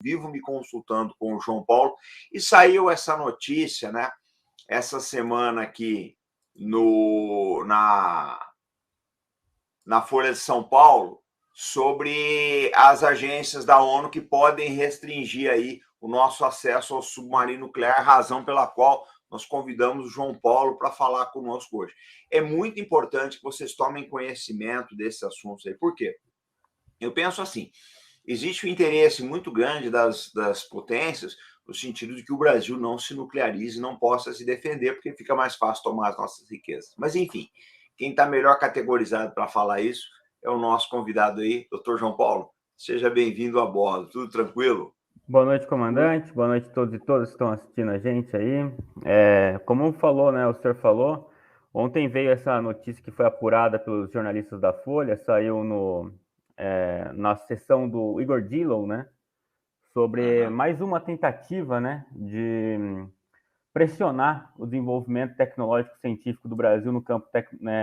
vivo me consultando com o João Paulo, e saiu essa notícia, né, essa semana aqui na Folha de São Paulo, sobre as agências da ONU que podem restringir aí o nosso acesso ao submarino nuclear, razão pela qual nós convidamos o João Paulo para falar conosco hoje. É muito importante que vocês tomem conhecimento desses assuntos aí. Por quê? Eu penso assim, existe um interesse muito grande das potências no sentido de que o Brasil não se nuclearize, não possa se defender, porque fica mais fácil tomar as nossas riquezas. Mas, enfim, quem está melhor categorizado para falar isso é o nosso convidado aí, doutor João Paulo. Seja bem-vindo a bordo. Tudo tranquilo? Boa noite, comandante. Boa noite a todos e todas que estão assistindo a gente aí. Como falou, né, o senhor falou, ontem veio essa notícia que foi apurada pelos jornalistas da Folha, saiu na sessão do Igor Dillon, né, sobre mais uma tentativa, né, de pressionar o desenvolvimento tecnológico e científico do Brasil no campo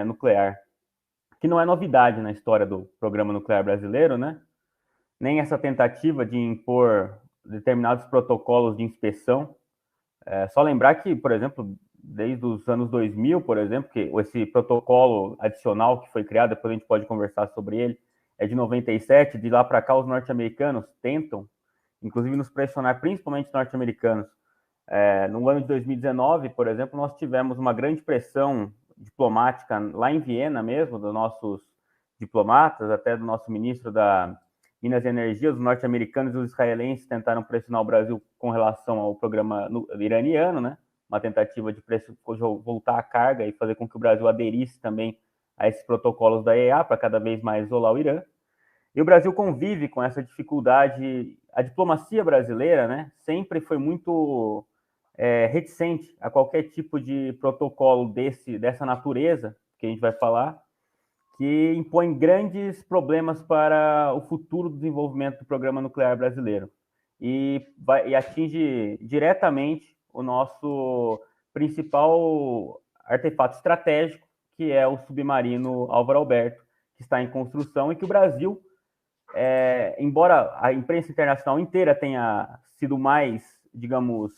nuclear, que não é novidade na história do programa nuclear brasileiro, né? Nem essa tentativa de impor determinados protocolos de inspeção. Só lembrar que, por exemplo, desde os anos 2000, por exemplo, que esse protocolo adicional que foi criado, depois a gente pode conversar sobre ele, é de 97, de lá para cá os norte-americanos tentam, inclusive nos pressionar, principalmente norte-americanos. No ano de 2019, por exemplo, nós tivemos uma grande pressão diplomática lá em Viena mesmo, dos nossos diplomatas, até do nosso ministro da Minas e Energia, os norte-americanos e os israelenses tentaram pressionar o Brasil com relação ao programa iraniano, né? Uma tentativa de voltar a carga e fazer com que o Brasil aderisse também a esses protocolos da EA para cada vez mais isolar o Irã. E o Brasil convive com essa dificuldade. A diplomacia brasileira, né, sempre foi muito reticente a qualquer tipo de protocolo dessa natureza, que a gente vai falar, que impõe grandes problemas para o futuro do desenvolvimento do programa nuclear brasileiro e atinge diretamente o nosso principal artefato estratégico, que é o submarino Álvaro Alberto, que está em construção e que o Brasil, embora a imprensa internacional inteira tenha sido mais, digamos,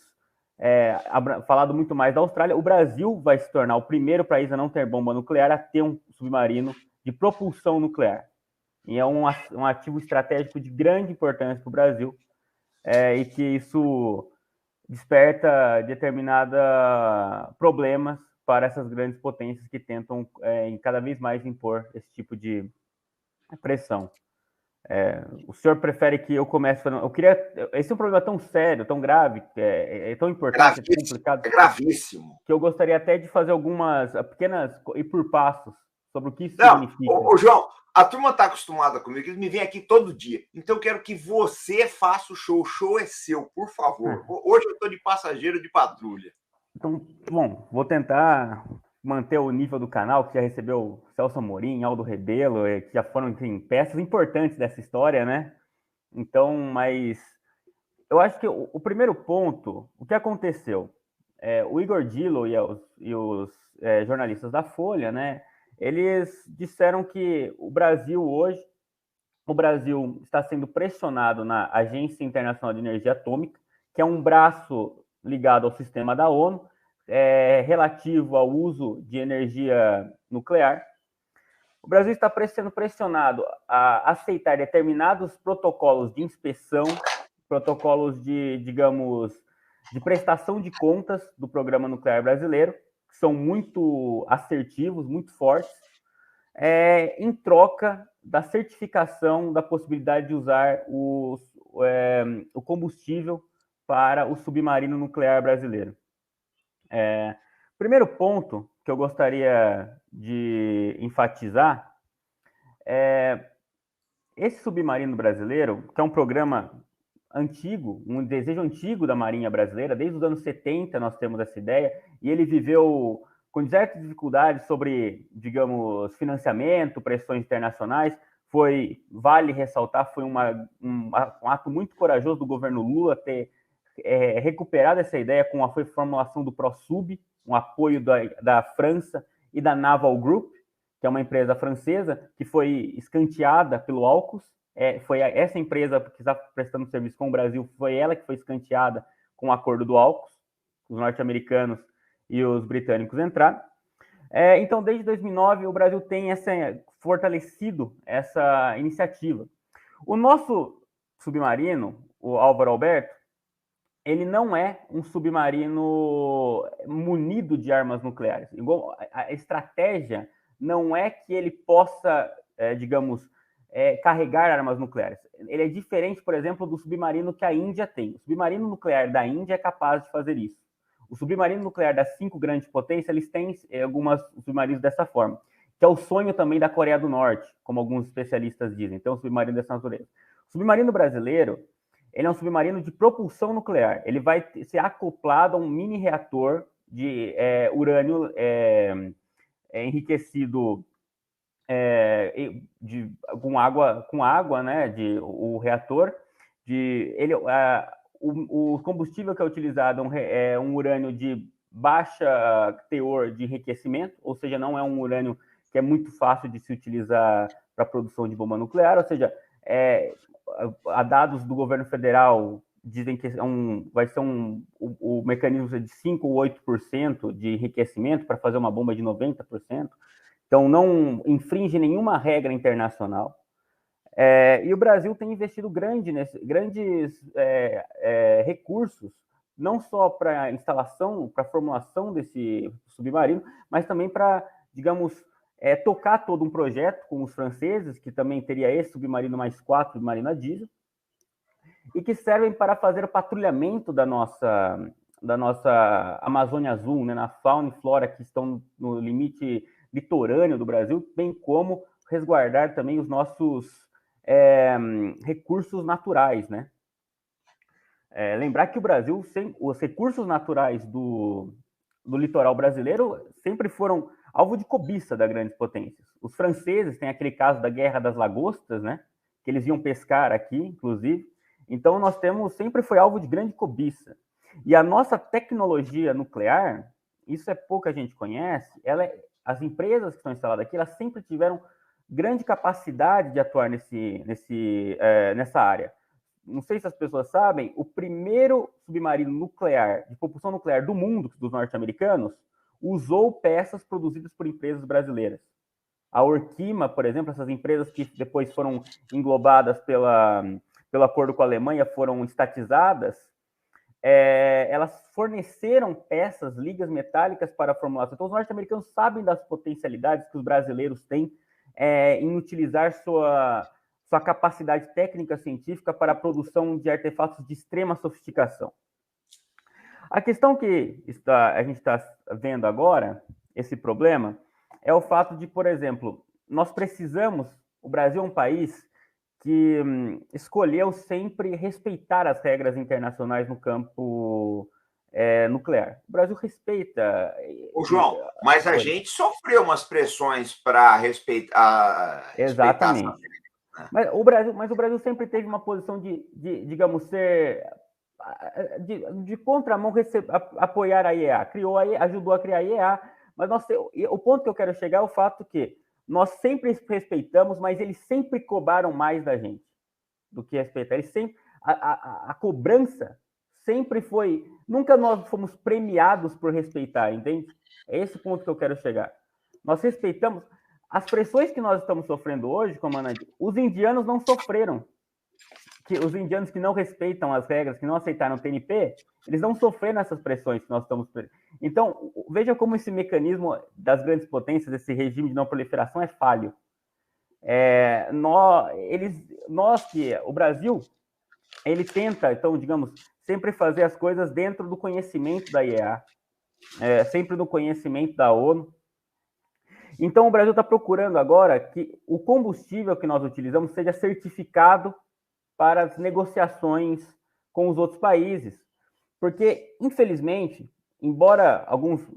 falado muito mais da Austrália, o Brasil vai se tornar o primeiro país a não ter bomba nuclear a ter um submarino de propulsão nuclear. E é um ativo estratégico de grande importância para o Brasil, e que isso desperta determinados problemas para essas grandes potências que tentam cada vez mais impor esse tipo de pressão. O senhor prefere que eu comece falando? Esse é um problema tão sério, tão grave, tão importante, tão complicado. É gravíssimo. Que eu gostaria até de fazer algumas pequenas e por passos sobre o que isso significa. Ô, João, a turma está acostumada comigo, eles me vêm aqui todo dia. Então eu quero que você faça o show. O show é seu, por favor. Hoje eu estou de passageiro de patrulha. Então, bom, vou tentar manter o nível do canal, que já recebeu Celso Amorim, Aldo Rebelo, que já foram, enfim, peças importantes dessa história, né? Então, mas eu acho que o primeiro ponto, o que aconteceu? O Igor Dillon e os jornalistas da Folha, né? Eles disseram que o Brasil está sendo pressionado na Agência Internacional de Energia Atômica, que é um braço ligado ao sistema da ONU, relativo ao uso de energia nuclear. O Brasil está sendo pressionado a aceitar determinados protocolos de inspeção, protocolos de, digamos, de prestação de contas do programa nuclear brasileiro, que são muito assertivos, muito fortes, em troca da certificação da possibilidade de usar o combustível para o submarino nuclear brasileiro. Primeiro ponto que eu gostaria de enfatizar esse submarino brasileiro, que é um programa antigo, um desejo antigo da Marinha Brasileira, desde os anos 70 nós temos essa ideia, e ele viveu com certas dificuldades sobre, digamos, financiamento, pressões internacionais. Vale ressaltar, foi um ato muito corajoso do governo Lula ter recuperado essa ideia com a formulação do ProSub, um apoio da França e da Naval Group, que é uma empresa francesa, que foi escanteada pelo AUKUS, foi essa empresa que está prestando serviço com o Brasil, foi ela que foi escanteada com o acordo do AUKUS, os norte-americanos e os britânicos entraram. Então, desde 2009, o Brasil tem fortalecido essa iniciativa. O nosso submarino, o Álvaro Alberto, ele não é um submarino munido de armas nucleares. A estratégia não é que ele possa, digamos, carregar armas nucleares. Ele é diferente, por exemplo, do submarino que a Índia tem. O submarino nuclear da Índia é capaz de fazer isso. O submarino nuclear das 5 grandes potências, eles têm algumas submarinos dessa forma, que é o sonho também da Coreia do Norte, como alguns especialistas dizem. Então, o submarino dessa natureza. O submarino brasileiro, ele é um submarino de propulsão nuclear. Ele vai ser acoplado a um mini reator de urânio enriquecido com água, né? O reator. O combustível que é utilizado é um urânio de baixa teor de enriquecimento, ou seja, não é um urânio que é muito fácil de se utilizar para a produção de bomba nuclear, ou seja, a dados do governo federal dizem que vai ser o mecanismo de 5 ou 8% de enriquecimento para fazer uma bomba de 90%. Então, não infringe nenhuma regra internacional. E o Brasil tem investido grandes recursos, não só para a instalação, para a formulação desse submarino, mas também para, digamos, tocar todo um projeto com os franceses, que também teria esse submarino mais 4 submarino a diesel, e que servem para fazer o patrulhamento da nossa Amazônia Azul, né, na fauna e flora que estão no limite litorâneo do Brasil, bem como resguardar também os nossos recursos naturais, né? Lembrar que o Brasil, os recursos naturais do litoral brasileiro sempre foram alvo de cobiça das grandes potências. Os franceses têm aquele caso da Guerra das Lagostas, né? Que eles iam pescar aqui, inclusive. Então, sempre foi alvo de grande cobiça. E a nossa tecnologia nuclear, isso pouca gente conhece, as empresas que estão instaladas aqui, elas sempre tiveram grande capacidade de atuar nessa área. Não sei se as pessoas sabem, o primeiro submarino nuclear, de propulsão nuclear do mundo, dos norte-americanos, usou peças produzidas por empresas brasileiras. A Orquima, por exemplo, essas empresas que depois foram englobadas pelo acordo com a Alemanha, foram estatizadas, elas forneceram peças, ligas metálicas para a formulação. Então, os norte-americanos sabem das potencialidades que os brasileiros têm em utilizar sua capacidade técnica científica para a produção de artefatos de extrema sofisticação. A questão que a gente está vendo agora, esse problema, é o fato de, por exemplo, o Brasil é um país que escolheu sempre respeitar as regras internacionais no campo nuclear. O Brasil respeita... João, mas a gente sofreu umas pressões para respeitar... Exatamente. Mas o Brasil sempre teve uma posição digamos, de contramão, apoiar a IEA. Ajudou a criar a IEA, mas o ponto que eu quero chegar é o fato que nós sempre respeitamos, mas eles sempre cobraram mais da gente do que respeitar. A cobrança sempre foi... Nunca nós fomos premiados por respeitar, entende? É esse ponto que eu quero chegar. Nós respeitamos... As pressões que nós estamos sofrendo hoje, comandante, os indianos não sofreram. Os indianos que não respeitam as regras, que não aceitaram o TNP, eles não sofreram essas pressões que nós estamos... Então, veja como esse mecanismo das grandes potências, esse regime de não proliferação é falho. O Brasil, ele tenta, então, digamos, sempre fazer as coisas dentro do conhecimento da IEA, sempre no conhecimento da ONU. Então, o Brasil está procurando agora que o combustível que nós utilizamos seja certificado para as negociações com os outros países. Porque, infelizmente, embora alguns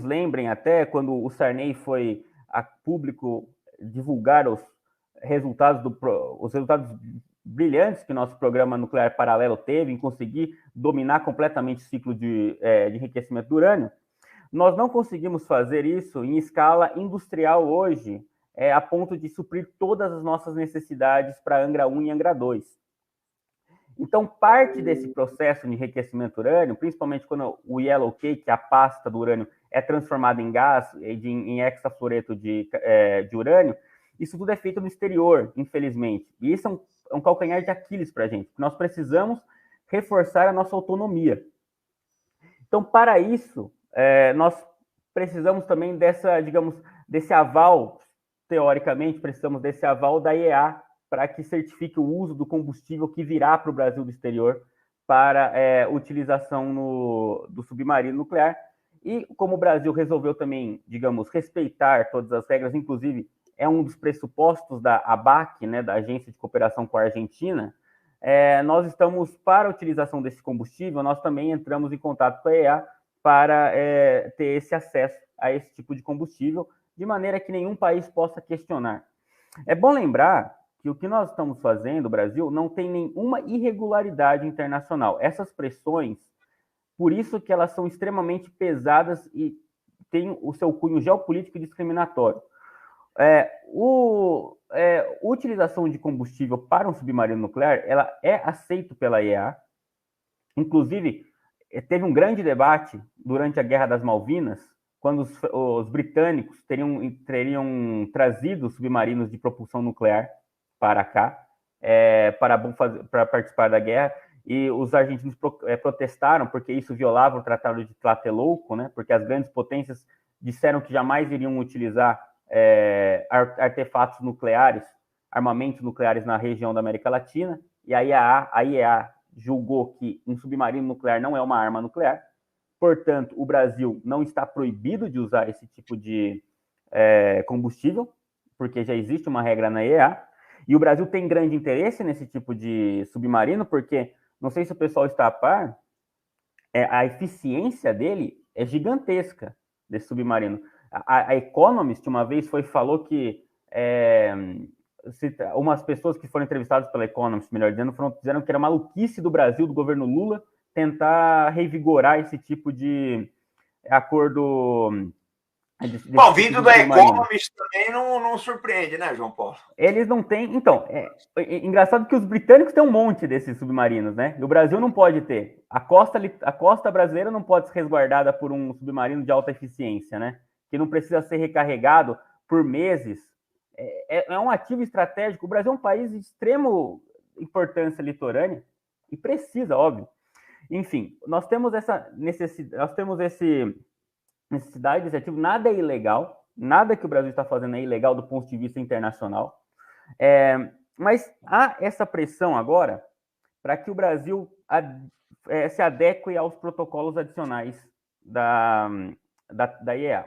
lembrem até quando o Sarney foi a público divulgar os resultados brilhantes que nosso programa nuclear paralelo teve em conseguir dominar completamente o ciclo de enriquecimento do urânio, nós não conseguimos fazer isso em escala industrial hoje a ponto de suprir todas as nossas necessidades para Angra 1 e Angra 2. Então, parte desse processo de enriquecimento urânio, principalmente quando o yellow cake, a pasta do urânio, é transformada em gás, em hexafluoreto de urânio, isso tudo é feito no exterior, infelizmente. E isso é um calcanhar de Aquiles para a gente. Nós precisamos reforçar a nossa autonomia. Então, para isso, nós precisamos também desse aval, teoricamente, precisamos desse aval da IEA para que certifique o uso do combustível que virá para o Brasil do exterior para utilização do submarino nuclear. E como o Brasil resolveu também, respeitar todas as regras, inclusive é um dos pressupostos da ABAC, né, da Agência de Cooperação com a Argentina, nós estamos, para a utilização desse combustível, nós também entramos em contato com a IEA para ter esse acesso a esse tipo de combustível, de maneira que nenhum país possa questionar. É bom lembrar que o que nós estamos fazendo, o Brasil, não tem nenhuma irregularidade internacional. Essas pressões, por isso que elas são extremamente pesadas e têm o seu cunho geopolítico e discriminatório. Utilização de combustível para um submarino nuclear, ela é aceita pela IEA. Inclusive, teve um grande debate durante a Guerra das Malvinas, quando os britânicos teriam trazido submarinos de propulsão nuclear para cá, para participar da guerra, e os argentinos protestaram porque isso violava o Tratado de Tlatelolco, né? Porque as grandes potências disseram que jamais iriam utilizar artefatos nucleares, armamentos nucleares na região da América Latina, e a IEA julgou que um submarino nuclear não é uma arma nuclear, portanto, o Brasil não está proibido de usar esse tipo de combustível, porque já existe uma regra na IEA, e o Brasil tem grande interesse nesse tipo de submarino, porque, não sei se o pessoal está a par, a eficiência dele é gigantesca, desse submarino. A Economist, uma vez, falou que umas pessoas que foram entrevistadas pela Economist, melhor dizendo, disseram que era maluquice do Brasil, do governo Lula, tentar revigorar esse tipo de acordo. Bom, vindo da Economist também não surpreende, né, João Paulo? Eles não têm. Então, engraçado que os britânicos têm um monte desses submarinos, né? E o Brasil não pode ter. A costa brasileira não pode ser resguardada por um submarino de alta eficiência, né? Que não precisa ser recarregado por meses. É um ativo estratégico. O Brasil é um país de extrema importância litorânea e precisa, óbvio. Enfim, nós temos essa necessidade, necessidade desse ativo. Nada é ilegal, nada que o Brasil está fazendo é ilegal do ponto de vista internacional. Mas há essa pressão agora para que o Brasil se adeque aos protocolos adicionais da IEA.